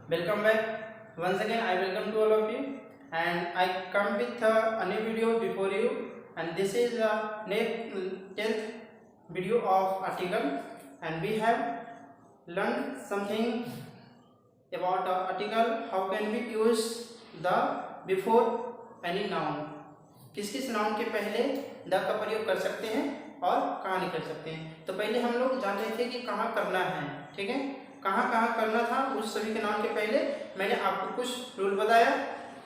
Welcome back. Once again, I welcome to all of you, and I come with a new video before you. And this is the 10th video of article, and we have learned something about the article. How can we use the before any noun? किस किस noun के पहले the का प्रयोग कर सकते हैं और कहाँ नहीं कर सकते हैं। तो पहले हम लोग जान रहे थे कि कहाँ करना है, ठीक है, कहाँ कहाँ करना था। उस सभी के नाम के पहले मैंने आपको कुछ रूल बताया,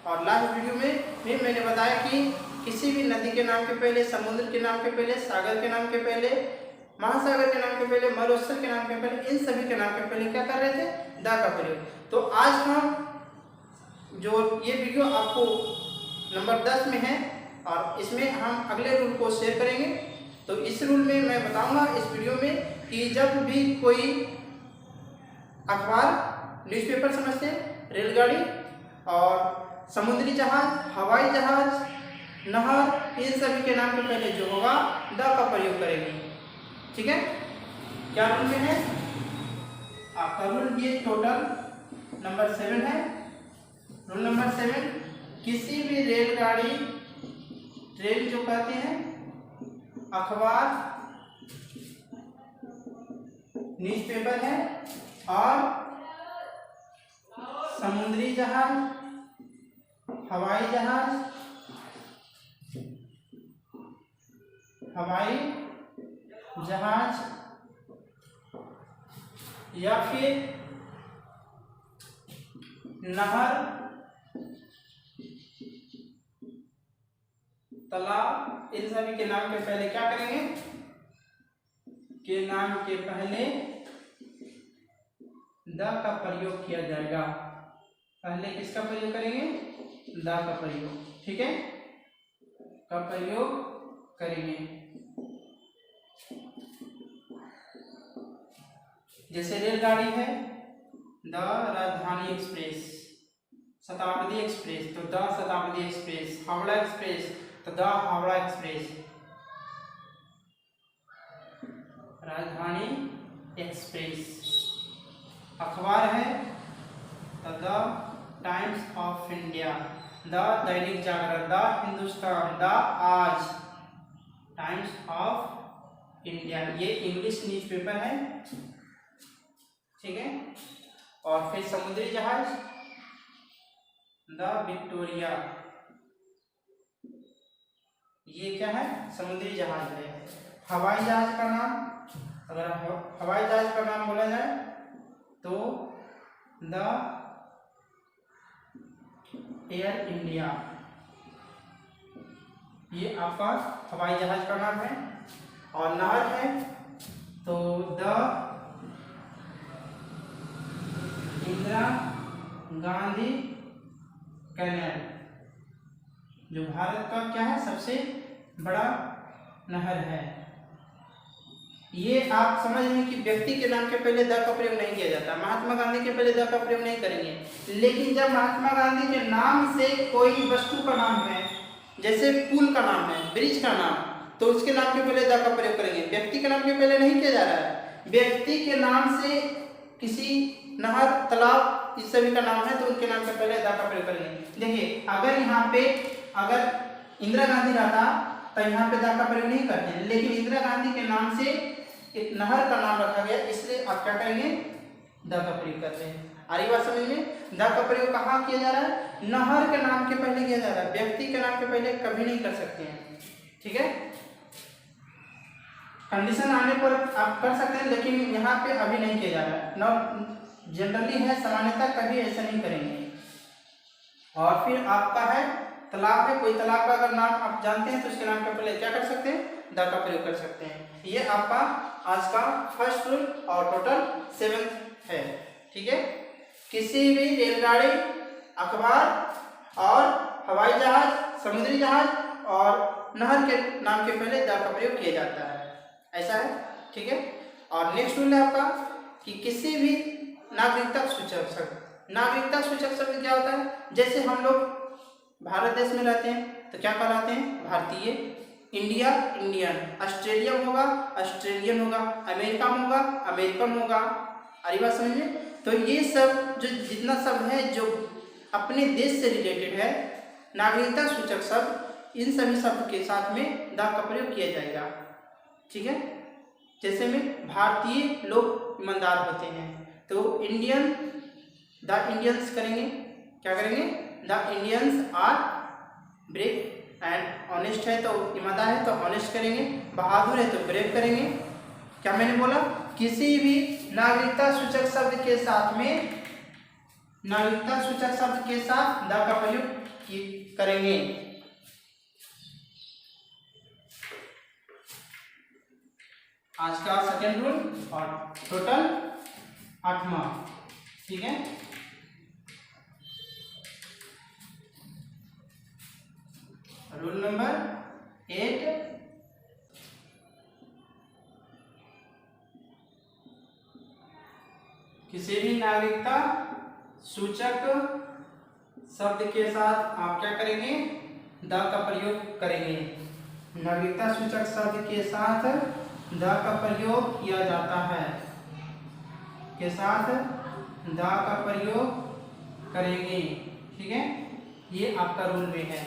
और लास्ट वीडियो में भी मैंने बताया कि किसी भी नदी के नाम के पहले, समुद्र के नाम के पहले, सागर के नाम के पहले, महासागर के नाम के पहले, मरुस्थल के नाम के पहले, इन सभी के नाम के पहले क्या कर रहे थे, द का प्रयोग। तो आज हम जो ये वीडियो आपको नंबर 10 में है, और इसमें हम अगले रूल को शेयर करेंगे। तो इस रूल में मैं बताऊंगा इस वीडियो में कि जब भी कोई अखबार, न्यूज़पेपर समझते हैं, रेलगाड़ी और समुद्री जहाज, हवाई जहाज, नहर, इन सभी के नाम के पहले जो होगा द का प्रयोग करेंगे, ठीक है। क्या रूल में है आपका रूल? ये टोटल नंबर 7 है। रूल नंबर 7, किसी भी रेलगाड़ी, ट्रेन जो कहते हैं, अखबार, न्यूज़पेपर है, और समुद्री जहाज, हवाई जहाज, या फिर नहर, तालाब, इन सभी के नाम के पहले क्या करेंगे, के नाम के पहले द का प्रयोग किया जाएगा। पहले किसका प्रयोग करेंगे? द का प्रयोग, ठीक है, का प्रयोग करेंगे। जैसे रेलगाड़ी है, द राजधानी एक्सप्रेस, शताब्दी एक्सप्रेस तो द शताब्दी एक्सप्रेस, हावड़ा एक्सप्रेस तो द हावड़ा एक्सप्रेस, राजधानी एक्सप्रेस। अखबार है तो the times of India, the Dainik Jagran, the Hindustan, the आज, टाइम्स ऑफ इंडिया, ये इंग्लिश न्यूज़पेपर है, ठीक है। और फिर समुद्री जहाज, द विक्टोरिया, ये क्या है, समुद्री जहाज है। हवाई जहाज का नाम, अगर हवाई जहाज का नाम बोला जाए तो द एयर इंडिया, ये आपका हवाई जहाज का नाम है। और नहर है तो द इंदिरा गांधी कैनाल, जो भारत का क्या है, सबसे बड़ा नहर है। ये आप समझ रहे हैं कि व्यक्ति के नाम के पहले द का प्रयोग नहीं किया जाता। महात्मा गांधी के पहले द का प्रयोग नहीं करेंगे, लेकिन जब महात्मा गांधी के नाम से कोई वस्तु का नाम है, जैसे पुल का नाम है, ब्रिज का नाम, तो उसके नाम के पहले द का प्रयोग करेंगे। व्यक्ति के नाम के पहले नहीं किया जा रहा है। व्यक्ति के नाम से किसी नहर, तालाब, इस सभी का नाम है तो उनके नाम के पहले द का प्रयोग करेंगे। देखिए, अगर यहाँ पे अगर इंदिरा गांधी रहता तो यहाँ पे द का प्रयोग नहीं करते हैं, लेकिन इंदिरा गांधी के नाम से एक नहर का नाम रखा गया, इसलिए आप क्या करेंगे, द का प्रयोग करते हैं। आ रही बात समझ में? द का प्रयोग कहाँ किया जा रहा है? नहर के नाम के पहले किया जा रहा है, व्यक्ति के नाम के पहले कभी नहीं कर सकते हैं, ठीक है। कंडीशन आने पर आप कर सकते हैं, लेकिन यहाँ पे अभी नहीं किया जा रहा है। नॉट जनरली है, सामान्यतः कभी ऐसा नहीं करेंगे। और फिर आपका है तालाब है, कोई तालाब का अगर नाम आप जानते हैं तो उसके नाम के पहले क्या कर सकते हैं, द का प्रयोग कर सकते हैं। ये आपका आज का फर्स्ट रूल और टोटल 7 है, ठीक है। किसी भी रेलगाड़ी, अखबार और हवाई जहाज, समुद्री जहाज और नहर के नाम के पहले द का प्रयोग किया जाता है, ऐसा है, ठीक है। और नेक्स्ट रूल है आपका कि किसी भी नागरिकता सूचक शब्द, नागरिकता सूचक शब्द क्या होता है? जैसे हम लोग भारत देश में रहते हैं तो क्या कहलाते हैं, भारतीय। India, Indian. ऑस्ट्रेलिया होगा, ऑस्ट्रेलियन होगा। अमेरिका होगा, अमेरिकन होगा। आ रही बात समझ में? तो ये सब जो जितना शब्द है जो अपने देश से रिलेटेड है, नागरिकता सूचक शब्द, इन सभी शब्द के साथ में द का प्रयोग किया जाएगा। ठीक है, जैसे में भारतीय लोग ईमानदार होते हैं तो इंडियन, द इंडियंस करेंगे। क्या करेंगे? The Indians are brave and honest है तो ईमानदार है तो ऑनेस्ट करेंगे, बहादुर है तो ब्रेव करेंगे। क्या मैंने बोला? किसी भी नागरिकता सूचक शब्द के साथ में, नागरिकता सूचक शब्द के साथ द का प्रयोग करेंगे। आज का सेकेंड रूल और टोटल 8वां। ठीक है, रूल नंबर 8, किसी भी नागरिकता सूचक शब्द के साथ आप क्या करेंगे? द का प्रयोग करेंगे। नागरिकता सूचक शब्द के साथ द का प्रयोग किया जाता है, के साथ द का प्रयोग करेंगे। ठीक है, ये आपका रूल में है,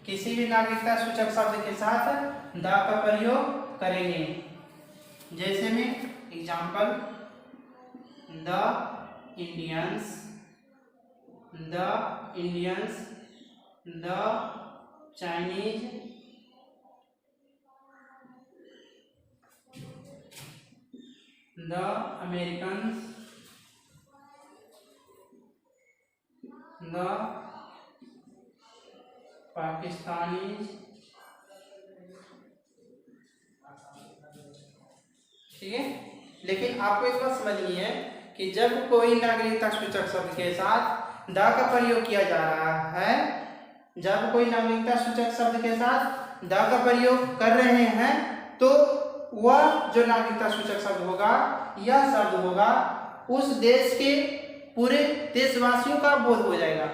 किसी भी नागरिकता सूचक शब्द के साथ द का प्रयोग करेंगे। जैसे में example, the Indians, the Indians, the Chinese, the Americans, the Pakistanis. ठीक है, लेकिन आपको एक बात समझनी है कि जब कोई नागरिकता सूचक शब्द के साथ द का प्रयोग किया जा रहा है, जब कोई नागरिकता सूचक शब्द के साथ द का प्रयोग कर रहे हैं तो वह जो नागरिकता सूचक शब्द होगा, यह शब्द होगा उस देश के पूरे देशवासियों का बोध हो जाएगा।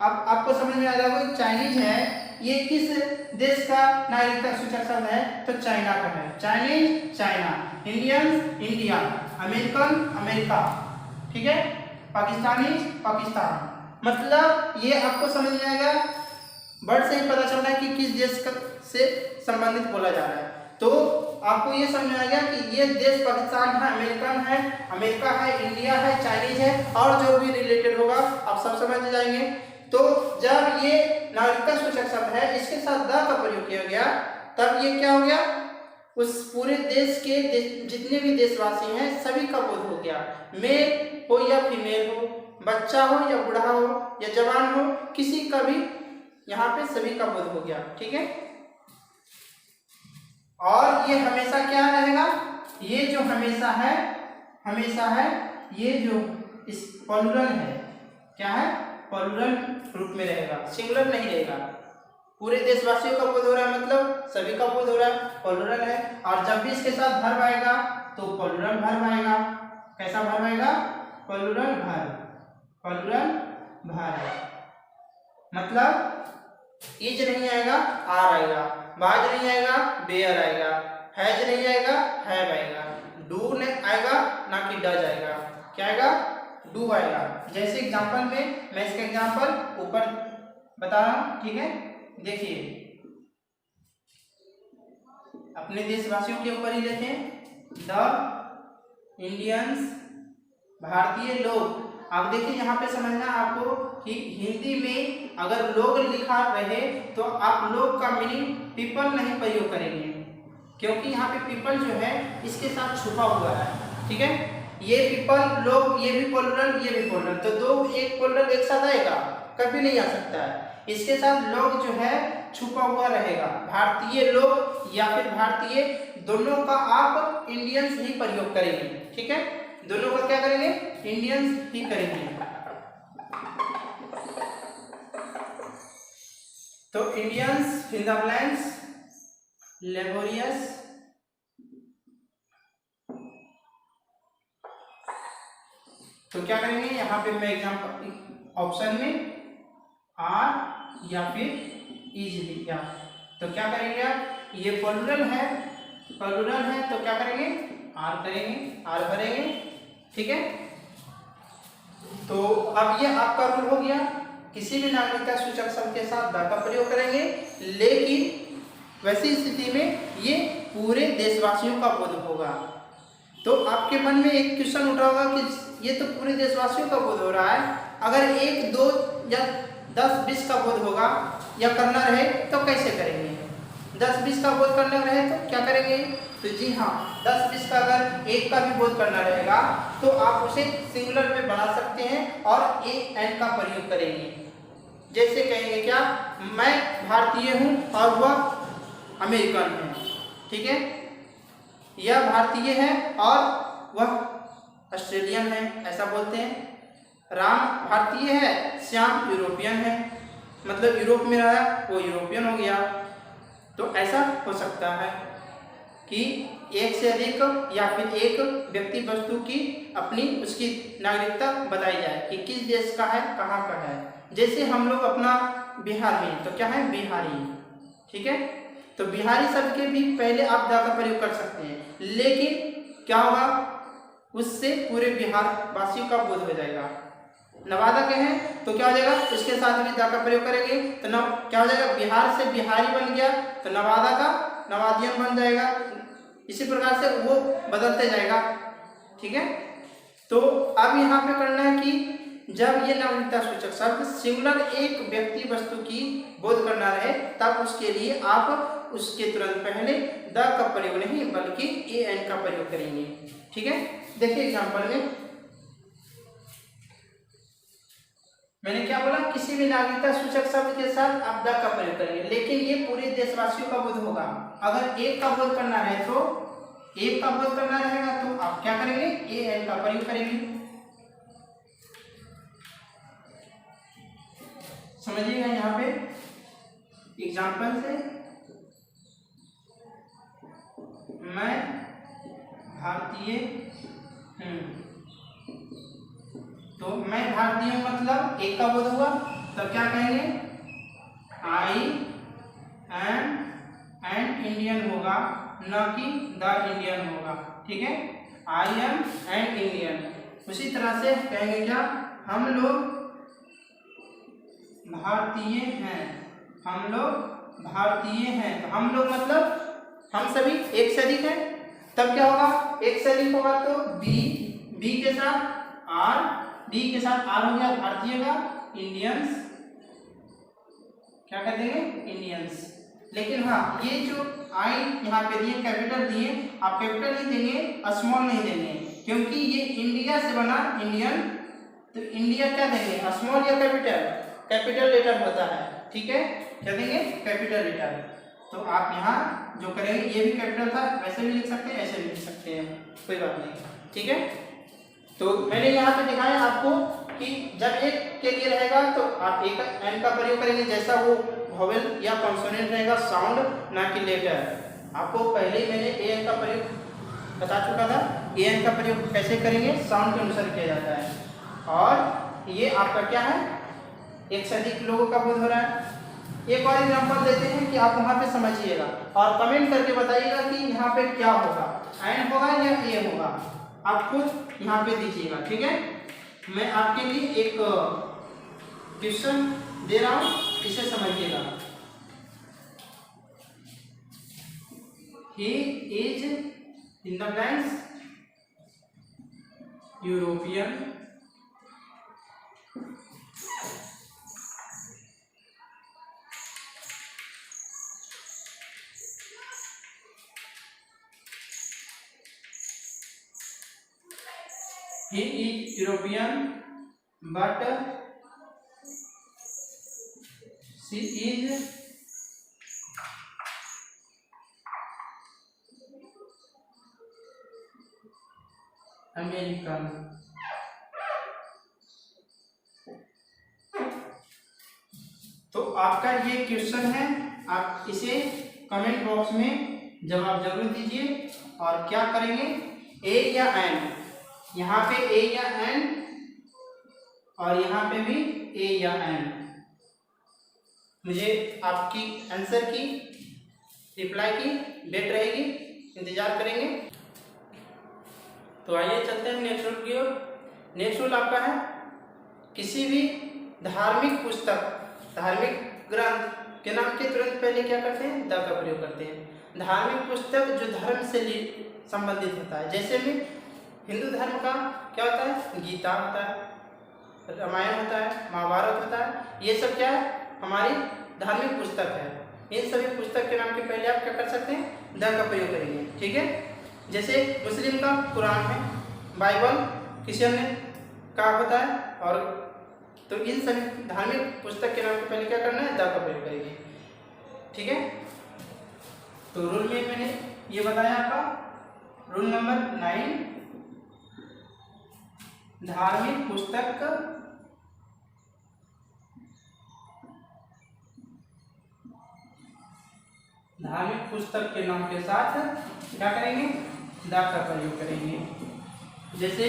अब आपको समझ में आ जाएगा, चाइनीज है ये किस देश का नागरिकता सूचक शब्द है? तो चाइना का है। Chinese China, Indian India, American America. ठीक है, पाकिस्तानी पाकिस्तान। मतलब ये आपको समझ में आएगा, वर्ड से ही पता चल रहा है कि किस देश से संबंधित बोला जा रहा है। तो आपको ये समझ में आ गया कि ये देश पाकिस्तान है, अमेरिकन है, अमेरिका है, इंडिया है, चाइनीज है और जो भी रिलेटेड होगा आप सब समझ जाएंगे। तो जब ये नागरिकता सूचक शब्द है इसके साथ द का प्रयोग किया गया, तब ये क्या हो गया? उस पूरे देश के जितने भी देशवासी हैं सभी का बोध हो गया। मेल हो या फीमेल हो, बच्चा हो या बूढ़ा हो या जवान हो, किसी का भी यहाँ पे सभी का बोध हो गया। ठीक है, और ये हमेशा क्या रहेगा? ये जो हमेशा है ये जो इस प्लूरल है, क्या है? प्लूरल रूप में रहेगा, सिंगुलर नहीं रहेगा। पूरे देशवासियों का बोध हो रहा है मतलब सभी का बोध हो रहा है, प्लूरल है। और जब भी इसके साथ वर्ब आएगा तो प्लूरल वर्ब आएगा। कैसा वर्ब आएगा? Plural verb, plural verb. मतलब इज नहीं आएगा, आर आएगा, बाज नहीं आएगा, बेयर आएगा, हैज नहीं आएगा, हैव आएगा, डू नहीं आएगा ना कि डज आएगा। क्या आएगा? डू आएगा। जैसे एग्जांपल में मैं इसका एग्जांपल ऊपर बता रहा हूं। ठीक है, देखिए अपने देशवासियों के ऊपर ही देखें, द इंडियंस, भारतीय लोग। अब देखिए यहाँ पे समझना आपको कि हिंदी में अगर लोग लिखा रहे तो आप लोग का मीनिंग पीपल नहीं प्रयोग करेंगे, क्योंकि यहाँ पे पीपल जो है इसके साथ छुपा हुआ है। ठीक है, ये पीपल, लोग, ये भी प्लूरल, ये भी प्लूरल, तो दो एक प्लूरल एक साथ आएगा? कभी नहीं आ सकता है। इसके साथ लोग जो है छुपा हुआ रहेगा। भारतीय लोग या फिर भारतीय, दोनों का आप इंडियंस ही प्रयोग करेंगे। ठीक है, दोनों का क्या करेंगे? इंडियंस ही करेंगे। तो इंडियंस, फिंदरलैंड्स, लेबोरियस, तो क्या करेंगे यहाँ पे मैं एग्जाम्पल ऑप्शन में आर या फिर इज लिखा, तो क्या करेंगे आप? ये प्लूरल है तो क्या करेंगे? आर करेंगे, आर भरेंगे। ठीक है, तो अब ये आपका रूल हो गया, किसी भी नागरिकता सूचक शब्द के साथ द का प्रयोग करेंगे, लेकिन वैसी स्थिति में ये पूरे देशवासियों का बोध होगा। तो आपके मन में एक क्वेश्चन उठा होगा कि ये तो पूरे देशवासियों का बोध हो रहा है, अगर 1, 2 या 10, 20 का बोध होगा या करना रहे तो कैसे करेंगे? 10, 20 का बोध करना रहे तो क्या करेंगे? तो जी हाँ, 10, 20 का अगर एक का भी बोध करना रहेगा तो आप उसे सिंगुलर में बना सकते हैं और ए एन का प्रयोग करेंगे। जैसे कहेंगे क्या, मैं भारतीय हूँ और वह अमेरिकन है, ठीक है, यह भारतीय है और वह ऑस्ट्रेलियन है, ऐसा बोलते हैं। राम भारतीय है, श्याम यूरोपियन है, मतलब यूरोप में रहा वो यूरोपियन हो गया। तो ऐसा हो सकता है कि एक से अधिक या फिर एक व्यक्ति वस्तु की अपनी उसकी नागरिकता बताई जाए कि किस देश का है, कहाँ का है। जैसे हम लोग अपना बिहार में, तो क्या है, बिहारी, ठीक है, तो बिहारी शब्द के भी पहले आप दा का प्रयोग कर सकते हैं, लेकिन क्या होगा, उससे पूरे बिहार वासियों का बोध हो जाएगा। नवादा के हैं तो क्या हो जाएगा, उसके साथ भी दा का प्रयोग करेंगे तो क्या हो जाएगा, बिहार से बिहारी बन गया तो नवादा का नवादियन बन जाएगा। इसी प्रकार से वो बदलते जाएगा, ठीक है। तो अब यहाँ पे करना है कि जब ये नागरिकता सूचक शब्द सिंगुलर एक व्यक्ति वस्तु की बोध करना रहे तब उसके लिए आप उसके तुरंत पहले द का प्रयोग नहीं बल्कि ए एन का प्रयोग करेंगे, ठीक है। देखिए एग्जाम्पल में मैंने क्या बोला, किसी भी नागरिकता सूचक शब्द के साथ आप द का प्रयोग करेंगे, लेकिन ये पूरे देशवासियों का बोध होगा। अगर एक का बोध करना है तो एक का बोध करना रहेगा तो आप क्या करेंगे, ए एन का प्रयोग करेंगे। समझिएगा यहाँ पे एग्जाम्पल से, मैं भारतीय हूँ, तो मैं भारतीय मतलब एक का बोध हुआ तो क्या कहेंगे, आई एम एंड इंडियन होगा, न कि द इंडियन होगा, ठीक है, आई एम एंड इंडियन। उसी तरह से कहेंगे क्या, हम लोग भारतीय हैं, हम लोग भारतीय हैं, तो हम लोग मतलब हम सभी एक से अधिक हैं, तब क्या होगा, एक से अधिक होगा तो बी के साथ आर, डी के साथ आर हो गया भारतीय का, इंडियंस, क्या कर देंगे, इंडियंस। लेकिन हाँ, ये जो आई यहाँ पे दिए कैपिटल दिए, आप कैपिटल नहीं देंगे, स्मॉल नहीं देंगे, क्योंकि ये इंडिया से बना इंडियन, तो इंडिया क्या देंगे, स्मॉल या कैपिटल, कैपिटल लेटर होता है, ठीक है, क्या देंगे, कैपिटल लेटर। तो आप यहाँ जो करेंगे, ये भी कैपिटल था, वैसे भी लिख सकते हैं, ऐसे भी लिख सकते हैं, कोई बात नहीं, ठीक है। तो मैंने यहाँ पे दिखाया आपको कि जब एक के लिए रहेगा तो आप एक एन का प्रयोग करेंगे, जैसा वो वोवेल या कॉन्सोनेंट रहेगा, साउंड ना कि लेटर। आपको पहले ही मैंने ए एन का प्रयोग बता चुका था, ए एन का प्रयोग कैसे करेंगे, साउंड के अनुसार किया जाता है। और ये आपका क्या है, एक से अधिक लोगों का बोध हो रहा है। एक और एग्जांपल देते हैं कि आप वहाँ पे समझिएगा और कमेंट करके बताइएगा कि यहाँ पे क्या होगा, एन होगा या ए होगा, आप खुद यहाँ पे दीजिएगा, ठीक है। मैं आपके लिए एक क्वेश्चन दे रहा हूँ, इसे समझिएगा। He is in the blanks European, he is European but she is American। तो आपका ये क्वेश्चन है, आप इसे कमेंट बॉक्स में जवाब जरूर दीजिए। और क्या करेंगे, ए या एन, यहाँ पे ए या एन और यहाँ पे भी ए या एन। मुझे आपकी आंसर की रिप्लाई की वेट रहेगी, इंतजार करेंगे। तो आइए चलते हैं नेक्स्ट रूल की ओर। नेक्स्ट रूल आपका है किसी भी धार्मिक पुस्तक, धार्मिक ग्रंथ के नाम के तुरंत पहले क्या करते हैं? द का प्रयोग करते हैं। धार्मिक पुस्तक जो धर्म से संबंधित होता है, जैसे में हिंदू धर्म का क्या होता है? गीता होता है, रामायण होता है, महाभारत होता है, ये सब क्या है? हमारी धार्मिक पुस्तक है। इन सभी पुस्तक के नाम के पहले आप क्या कर सकते हैं? द का प्रयोग करेंगे, ठीक है। जैसे मुस्लिम का कुरान है, बाइबल क्रिश्चियन का होता है, और तो इन सभी धार्मिक पुस्तक के नाम के पहले क्या करना है? द का प्रयोग करेंगे, ठीक है। तो रूल में मैंने ये बताया आपका रूल नंबर 9, धार्मिक पुस्तक के नाम के साथ क्या करेंगे? द का प्रयोग करेंगे। जैसे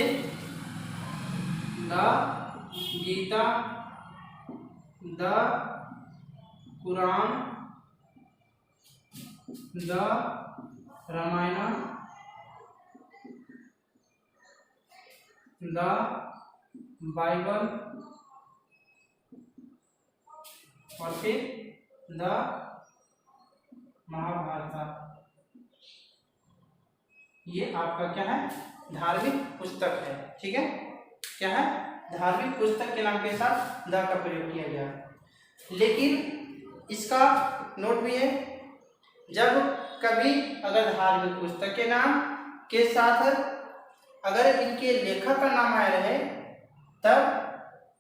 the Gita, the Quran, the Ramayan, the Bible, और फिर द महाभारत। ये आपका क्या है? धार्मिक पुस्तक है, ठीक है। क्या है? धार्मिक पुस्तक के नाम के साथ द का प्रयोग किया गया। लेकिन इसका नोट भी है, जब कभी अगर धार्मिक पुस्तक के नाम के साथ अगर इनके लेखक का नाम आया रहे, तब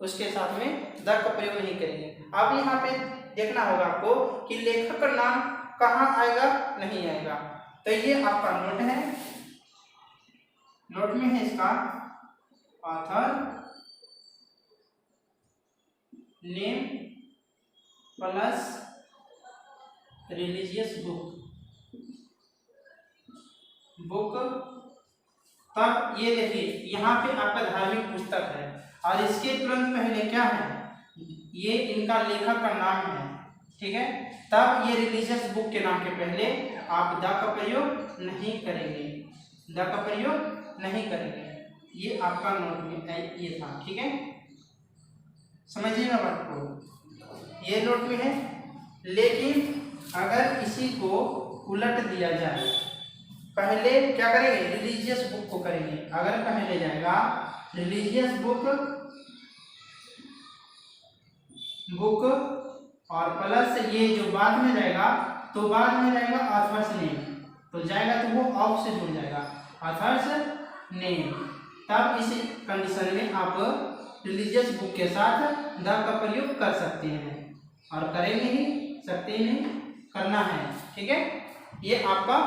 उसके साथ में द का प्रयोग नहीं करेंगे। अब यहाँ पे देखना होगा आपको कि लेखक का नाम कहाँ आएगा, नहीं आएगा। तो ये आपका नोट है, नोट में है इसका author name plus religious book. तब ये देखिए यहाँ पे आपका धार्मिक पुस्तक है, और इसके तुरंत पहले क्या है? ये इनका लेखक का नाम है, ठीक है। तब ये रिलीजियस बुक के नाम के पहले आप द का प्रयोग नहीं करेंगे, द का प्रयोग नहीं करेंगे। ये आपका नोट में ये था, ठीक है। समझिए ना बात को, ये नोट में है। लेकिन अगर इसी को उलट दिया जाए, पहले क्या करेंगे? रिलीजियस बुक को करेंगे। अगर पहले जाएगा रिलीजियस बुक और प्लस ये जो बाद में जाएगा, तो बाद में जाएगा ऑथर्स नेम, तो जाएगा तो वो ऑफ से जुड़ जाएगा, ऑथर्स नेम। तब इस कंडीशन में आप रिलीजियस बुक के साथ द का प्रयोग कर सकते हैं, और करेंगे ही, सकते नहीं, करना है, ठीक है। ये आपका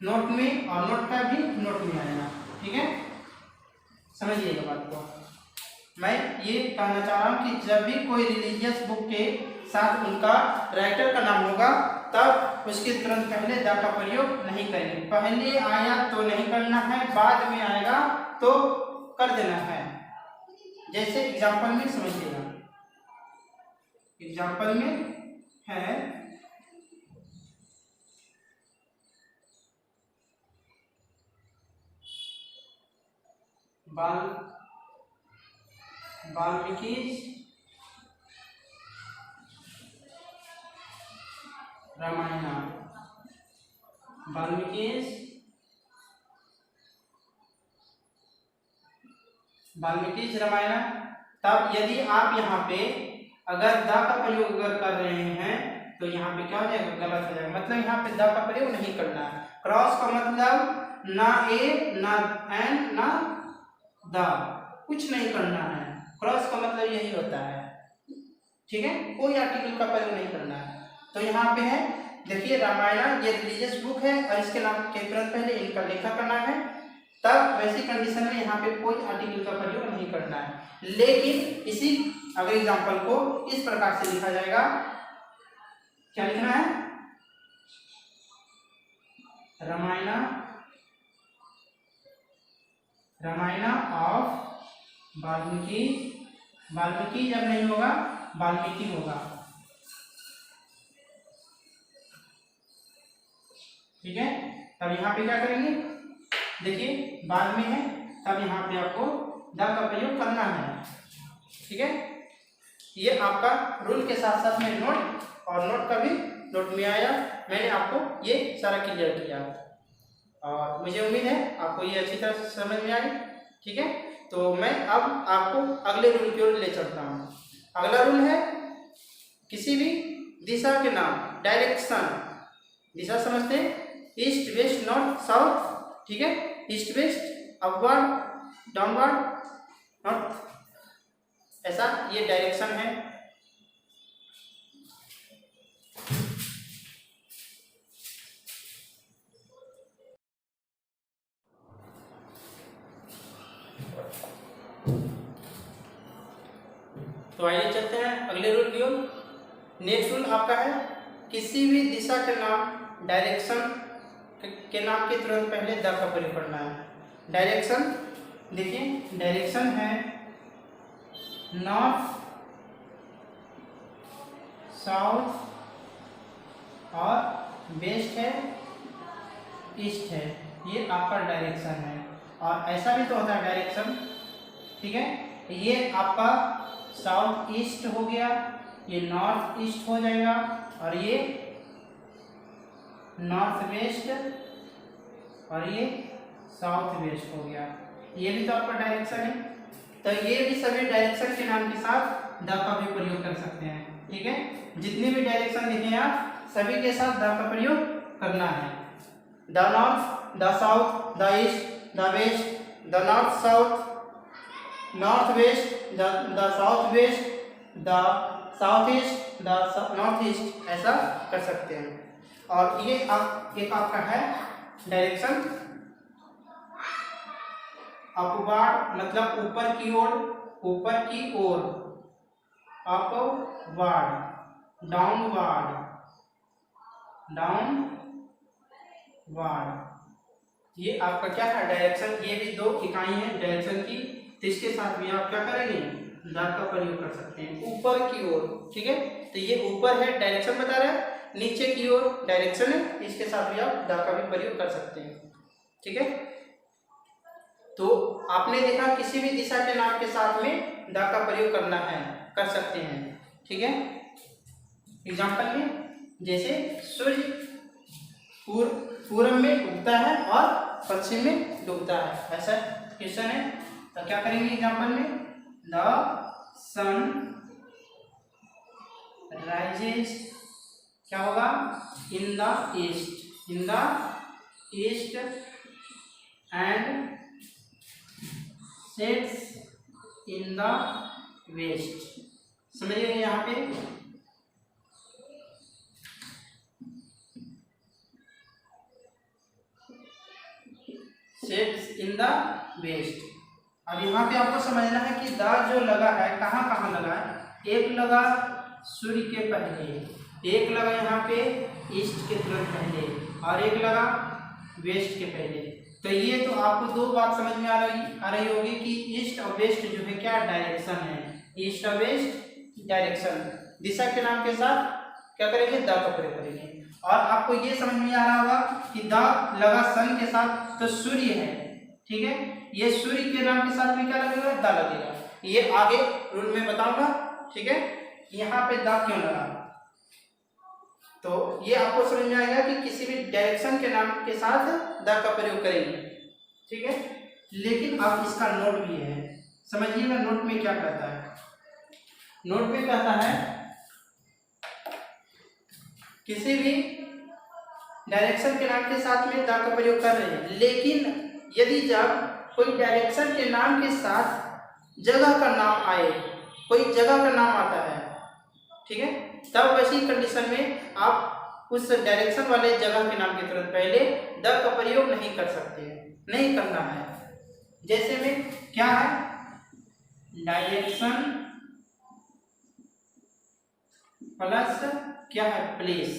नोट में, और नोट का भी नोट में आएगा, ठीक है। समझिएगा बात को। मैं ये कहना चाह रहा हूँ कि जब भी कोई रिलीजियस बुक के साथ उनका राइटर का नाम होगा, तब उसके तुरंत पहले द का प्रयोग नहीं करेंगे। पहले आया तो नहीं करना है, बाद में आएगा तो कर देना है। जैसे एग्जाम्पल में समझिएगा, एग्जाम्पल में है वाल्मीकि रामायण, वाल्मीकि रामायण। तब यदि आप यहाँ पे अगर द का प्रयोग अगर कर रहे हैं, तो यहाँ पे क्या हो जाएगा? गलत हो जाएगा। मतलब यहाँ पे द का प्रयोग नहीं करना है। क्रॉस का मतलब ना ए, ना एन, ना द, कुछ नहीं करना है। क्रॉस का मतलब यही होता है, ठीक है। कोई आर्टिकल का प्रयोग नहीं करना है। तो यहाँ पे है, देखिए रामायण ये रिलीजियस बुक है, और इसके नाम के तुरंत पहले इनका लेखक का नाम है। तब वैसी कंडीशन में यहाँ पे कोई आर्टिकल का प्रयोग नहीं करना है। लेकिन इसी अगर एग्जाम्पल को इस प्रकार से लिखा जाएगा, क्या लिखना है? रामायण ऑफ वाल्मीकि। वाल्मीकि जब नहीं होगा, वाल्मीकि होगा, ठीक है। तब यहाँ पे क्या करेंगे? देखिए बाद में है, तब यहाँ पे आपको द का प्रयोग करना है, ठीक है, ये आपका रूल के साथ साथ में नोट, और नोट का भी नोट में आया, मैंने आपको ये सारा क्लियर किया और मुझे उम्मीद है आपको ये अच्छी तरह से समझ में आई। ठीक है, तो मैं अब आपको अगले रूल की ओर ले चलता हूँ। अगला रूल है किसी भी दिशा के नाम, डायरेक्शन, दिशा समझते हैं, ईस्ट वेस्ट नॉर्थ साउथ। ठीक है, east west, upward downward north, ऐसा ये डायरेक्शन है। तो आइए चलते हैं अगले रूल की ओर। नेक्स्ट रूल आपका है किसी भी दिशा के नाम, डायरेक्शन के नाम के तुरंत पहले द का प्रयोग करना है। डायरेक्शन देखिए, डायरेक्शन है नॉर्थ साउथ और वेस्ट है, ईस्ट है, ये आपका डायरेक्शन है। और ऐसा भी तो होता है डायरेक्शन, ठीक है, ये आपका साउथ ईस्ट हो गया, ये नॉर्थ ईस्ट हो जाएगा, और ये नॉर्थ वेस्ट, और ये साउथ वेस्ट हो गया। ये भी तो आपका डायरेक्शन है। तो ये भी सभी डायरेक्शन के नाम के साथ द का भी प्रयोग कर सकते हैं। ठीक है, जितने भी डायरेक्शन लिखे हैं आप सभी के साथ द का प्रयोग करना है। The north, the south, the east, the west, the north south, north west, the south west, the south east, the north east, ऐसा कर सकते हैं। और ये एक आपका है डायरेक्शन अपवार्ड, मतलब ऊपर की ओर, ऊपर की ओर, अपवार्ड, डाउनवार्ड, डाउनवार्ड, ये आपका क्या है डायरेक्शन। ये भी दो इकाई है डायरेक्शन की, तो इसके साथ भी आप क्या करेंगे, द का प्रयोग कर सकते हैं, ऊपर की ओर। ठीक है, तो ये ऊपर है डायरेक्शन बता रहा है, नीचे की ओर डायरेक्शन है, इसके साथ भी आप द का भी प्रयोग कर सकते हैं। ठीक है, तो आपने देखा किसी भी दिशा के नाम के साथ में द का प्रयोग करना है, कर सकते हैं। ठीक है, एग्जाम्पल में जैसे सूर्य पूर्व में उगता है और पश्चिम में डूबता है, ऐसा क्वेश्चन है। तो क्या करेंगे एग्जाम्पल में, द सन राइजेस, क्या होगा, in the east, in the east and sets in the west. समझिए यहाँ पे सेट्स इन द वेस्ट। अब यहाँ पे आपको समझना है कि द जो लगा है कहाँ कहाँ लगा है। एक लगा सूर्य के पहले, एक लगा यहाँ पे ईस्ट के तुरंत पहले, और एक लगा वेस्ट के पहले। तो ये तो आपको दो बात समझ में आ रही होगी कि ईस्ट और वेस्ट जो है क्या डायरेक्शन है, ईस्ट और वेस्ट डायरेक्शन, दिशा के नाम के साथ क्या करेंगे, द का प्रयोग करेंगे। और आपको ये समझ में आ रहा होगा कि द लगा सन के साथ, तो सूर्य है। ठीक है, ये सूर्य के नाम के साथ में क्या लगेगा, द लगेगा। ये आगे रूल में बताऊंगा। ठीक है, यहाँ पे द क्यों लगा, तो ये आपको समझ में आएगा कि किसी भी डायरेक्शन के नाम के साथ द का प्रयोग करेंगे। ठीक है, लेकिन अब इसका नोट भी है, समझिएगा नोट में क्या कहता है। नोट में कहता है किसी भी डायरेक्शन के नाम के साथ में द का प्रयोग कर रहे हैं, लेकिन यदि जब कोई डायरेक्शन के नाम के साथ जगह का नाम आए, कोई जगह का नाम आता है, ठीक है, तब वैसी कंडीशन में आप उस डायरेक्शन वाले जगह के नाम के तुरंत पहले द का प्रयोग नहीं कर सकते, नहीं करना है। जैसे में क्या है, डायरेक्शन प्लस क्या है, प्लेस,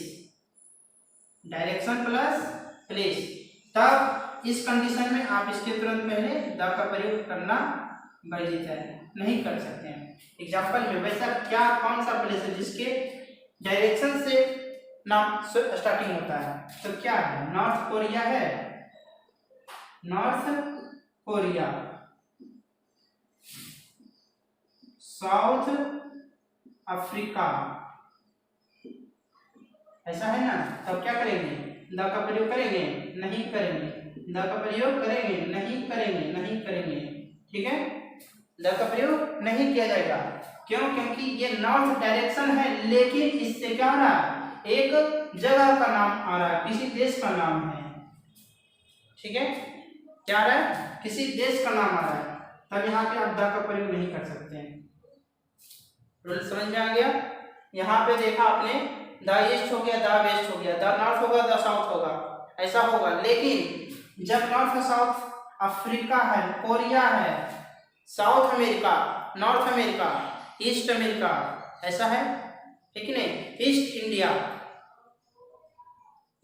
डायरेक्शन प्लस प्लेस, तब इस कंडीशन में आप इसके तुरंत पहले द का प्रयोग करना वर्जित है, नहीं कर सकते हैं। एग्जाम्पल में वैसा क्या, कौन सा प्लेस है जिसके डायरेक्शन से नाम स्टार्टिंग होता है, तो क्या है, नॉर्थ कोरिया है, नॉर्थ कोरिया, साउथ अफ्रीका, ऐसा है ना। तब क्या करेंगे, द का प्रयोग करेंगे, नहीं करेंगे, द का प्रयोग करेंगे, नहीं करेंगे, नहीं करेंगे, ठीक है। द का प्रयोग नहीं किया जाएगा, क्यों, क्योंकि ये नॉर्थ डायरेक्शन है, लेकिन इससे क्या आ रहा है, एक जगह का नाम आ रहा है, किसी देश का नाम है, ठीक है। क्या आ रहा है, किसी देश का नाम आ रहा है, तब यहाँ पे आप द का प्रयोग नहीं कर सकते हैं। रूल समझ में आ गया। यहाँ पे देखा आपने, द ईस्ट हो गया, द वेस्ट हो गया, द नॉर्थ होगा, द साउथ होगा, ऐसा होगा। लेकिन जब नॉर्थ और साउथ अफ्रीका है, कोरिया है, south America, north America, east America, ऐसा है, ठीक नहीं। ईस्ट इंडिया,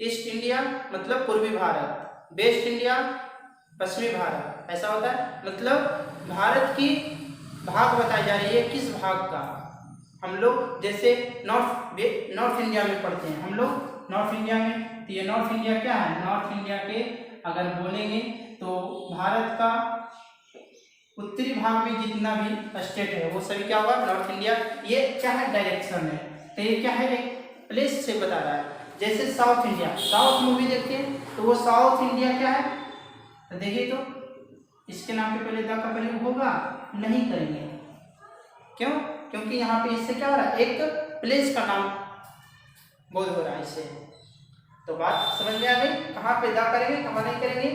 ईस्ट इंडिया मतलब पूर्वी भारत, वेस्ट इंडिया पश्चिमी भारत, ऐसा होता है। मतलब भारत की भाग बताई जा रही है, किस भाग का। हम लोग जैसे नॉर्थ इंडिया में पढ़ते हैं, हम लोग नॉर्थ इंडिया में, तो ये नॉर्थ इंडिया क्या है, नॉर्थ इंडिया के अगर बोलेंगे तो भारत का उत्तरी भाग में जितना भी स्टेट है वो सभी क्या होगा, नॉर्थ इंडिया। ये क्या है, डायरेक्शन है, तो ये क्या है, एक प्लेस से बता रहा है। जैसे साउथ इंडिया, साउथ मूवी देखते हैं तो वो साउथ इंडिया क्या है, तो देखिए तो इसके नाम के पहले द का प्रयोग होगा, नहीं करेंगे, क्यों, क्योंकि यहाँ पे इससे क्या हो रहा है, एक प्लेस का नाम बोध हो रहा है इससे। तो बात समझ में आ गई, कहाँ पे द करेंगे, कहाँ नहीं करेंगे।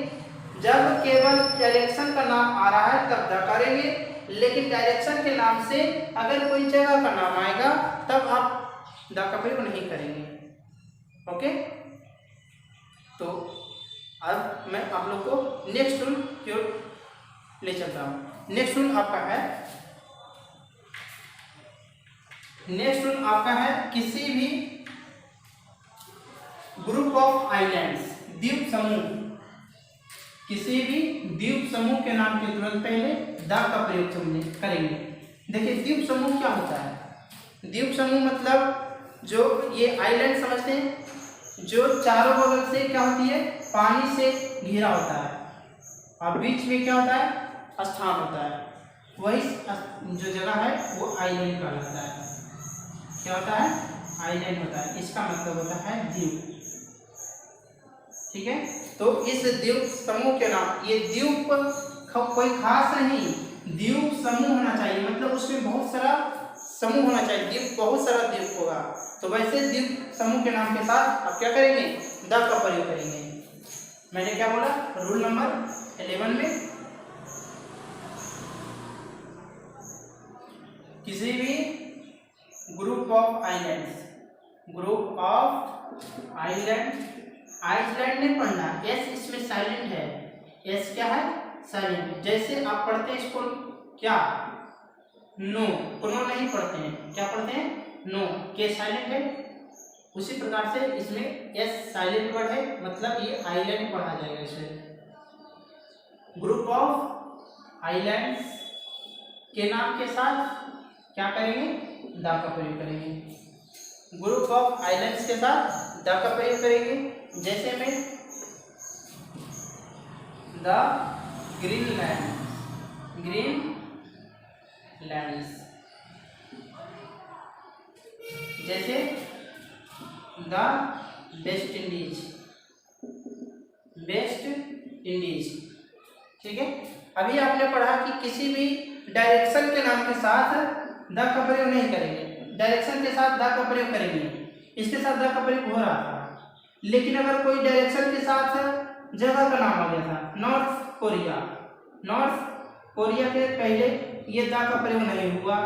जब केवल डायरेक्शन का नाम आ रहा है तब द करेंगे, लेकिन डायरेक्शन के नाम से अगर कोई जगह का नाम आएगा तब आप द का प्रयोग नहीं करेंगे, ओके। तो अब मैं आप लोग को नेक्स्ट रूल की ओर ले चलता हूँ। नेक्स्ट रूल आपका है, नेक्स्ट रूल आपका है, किसी भी ग्रुप ऑफ आइलैंड्स, द्वीप समूह, किसी भी द्वीप समूह के नाम के तुरंत पहले द का प्रयोग करेंगे। देखिए द्वीप समूह क्या होता है, द्वीप समूह मतलब जो ये आइलैंड समझते हैं, जो चारों बगल से क्या होती है, पानी से घिरा होता है, और बीच में क्या होता है, स्थान होता है, वही जो जगह है वो आइलैंड कहलाता है। क्या होता है, आइलैंड होता है, इसका मतलब होता है द्वीप, ठीक है। तो इस द्वीप समूह के नाम, ये द्वीप कोई खास नहीं, द्वीप समूह होना चाहिए, मतलब उसमें बहुत सारा समूह होना चाहिए, द्वीप बहुत सारा द्वीप होगा। तो वैसे द्वीप समूह के नाम के साथ आप क्या करेंगे, द का प्रयोग करेंगे। मैंने क्या बोला, रूल नंबर 11 में किसी भी group of islands, group of island, island नहीं पढ़ना, एस इसमें साइलेंट है, एस क्या है, साइलेंट। जैसे आप पढ़ते हैं इसको क्या, नो, नो नहीं पढ़ते हैं, क्या पढ़ते हैं, नो, के साइलेंट है, उसी प्रकार से इसमें एस साइलेंट वर्ड है, मतलब ये आइलैंड पढ़ा जाएगा इसमें। ग्रुप ऑफ आइलैंड्स के नाम के साथ क्या करेंगे, द का प्रयोग करेंगे। ग्रुप ऑफ आइलैंड्स के साथ द का प्रयोग करेंगे। जैसे में द ग्रीनलैंड, ग्रीन लैंड्स, जैसे the West Indies, West Indies, ठीक है। अभी आपने पढ़ा कि किसी भी डायरेक्शन के नाम के साथ द का प्रयोग नहीं करेंगे, डायरेक्शन के साथ द का प्रयोग करेंगे, इसके साथ द का प्रयोग हो रहा था। लेकिन अगर कोई डायरेक्शन के साथ जगह का नाम आ गया था, नॉर्थ कोरिया, नॉर्थ कोरिया के पहले ये द का प्रयोग नहीं हुआ,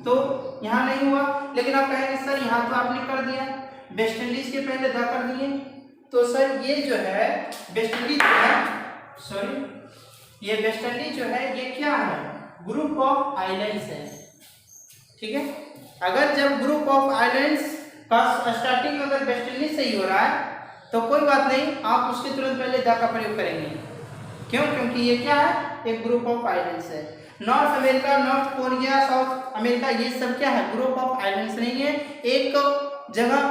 तो यहाँ नहीं हुआ। लेकिन आप कहेंगे सर यहाँ तो आपने कर दिया, वेस्ट इंडीज के पहले द कर दिए, तो सर ये जो है वेस्ट इंडीज जो है, सॉरी ये वेस्ट इंडीज जो है ये क्या है, ग्रुप ऑफ आइलैंड्स है, ठीक है। अगर जब ग्रुप ऑफ आइलैंड्स का स्टार्टिंग अगर वेस्ट इंडीज से ही हो रहा है तो कोई बात नहीं, आप उसके तुरंत पहले द का प्रयोग करेंगे, क्यों, क्योंकि ये क्या है, एक ग्रुप ऑफ आइलैंड्स है। North America, north Korea, south America, ये सब क्या है, ग्रुप ऑफ आइलैंड्स नहीं है, एक जगह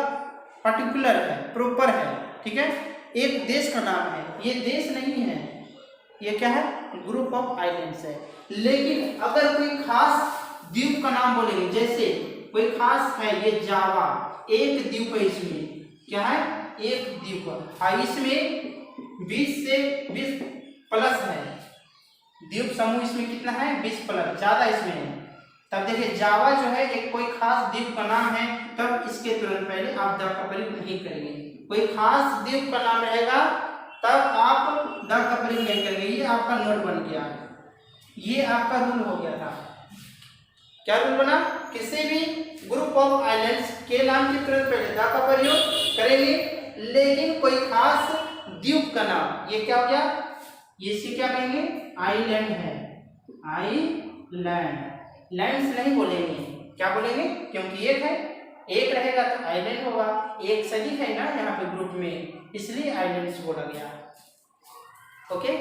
पर्टिकुलर है, प्रॉपर है, ठीक है, एक देश का नाम है, ये देश नहीं है, ये क्या है, ग्रुप ऑफ आइलैंड्स है। लेकिन अगर कोई खास द्वीप का नाम बोलेंगे। जैसे कोई खास है, ये जावा एक द्वीप है, इसमें क्या है, एक द्वीप है, इसमें 20 प्लस है, द्वीप समूह इसमें कितना है, 20 प्लस, ज्यादा इसमें है। तब देखिए जावा जो है एक कोई खास द्वीप का नाम है, तब इसके तुरंत पहले आप द का प्रयोग नहीं करेंगे। कोई खास द्वीप का नाम रहेगा तब आप द का प्रयोग नहीं करेंगे। ये आपका नोट बन गया, ये आपका रूल हो गया था। क्या रूल बना, किसी भी ग्रुप ऑफ आइलैंड्स के नाम के तुरंत पहले द का प्रयोग करेंगे, लेकिन कोई खास द्वीप का नाम, ये क्या हो गया, ये इसे क्या कहेंगे, आइलैंड है, आइलैंड, लैंड्स नहीं बोलेंगे, क्या बोलेंगे, क्योंकि एक है, एक रहेगा तो आइलैंड होगा, एक सदी है ना यहाँ पे ग्रुप में, इसलिए आइलैंड्स बोला गया। ओके,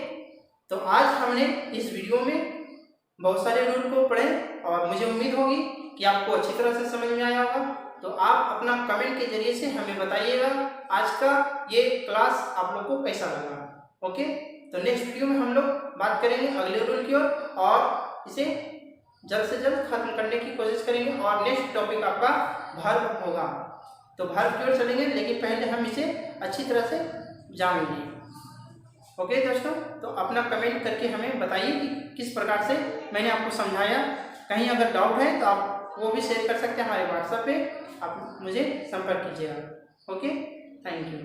तो आज हमने इस वीडियो में बहुत सारे रूल को पढ़े और मुझे उम्मीद होगी कि आपको अच्छी तरह से समझ में आया होगा। तो आप अपना कमेंट के जरिए से हमें बताइएगा आज का ये क्लास आप लोग को कैसा लगा। ओके, तो नेक्स्ट वीडियो में हम लोग बात करेंगे अगले रूल की ओर और इसे जल्द से जल्द खत्म करने की कोशिश करेंगे। और नेक्स्ट टॉपिक आपका वर्ब होगा, तो वर्ब की ओर चलेंगे, लेकिन पहले हम इसे अच्छी तरह से जानेंगे। ओके दोस्तों, तो अपना कमेंट करके हमें बताइए कि किस प्रकार से मैंने आपको समझाया। कहीं अगर डाउट है तो आप वो भी शेयर कर सकते हैं हमारे व्हाट्सएप पे, आप मुझे संपर्क कीजिएगा। Okay, thank you.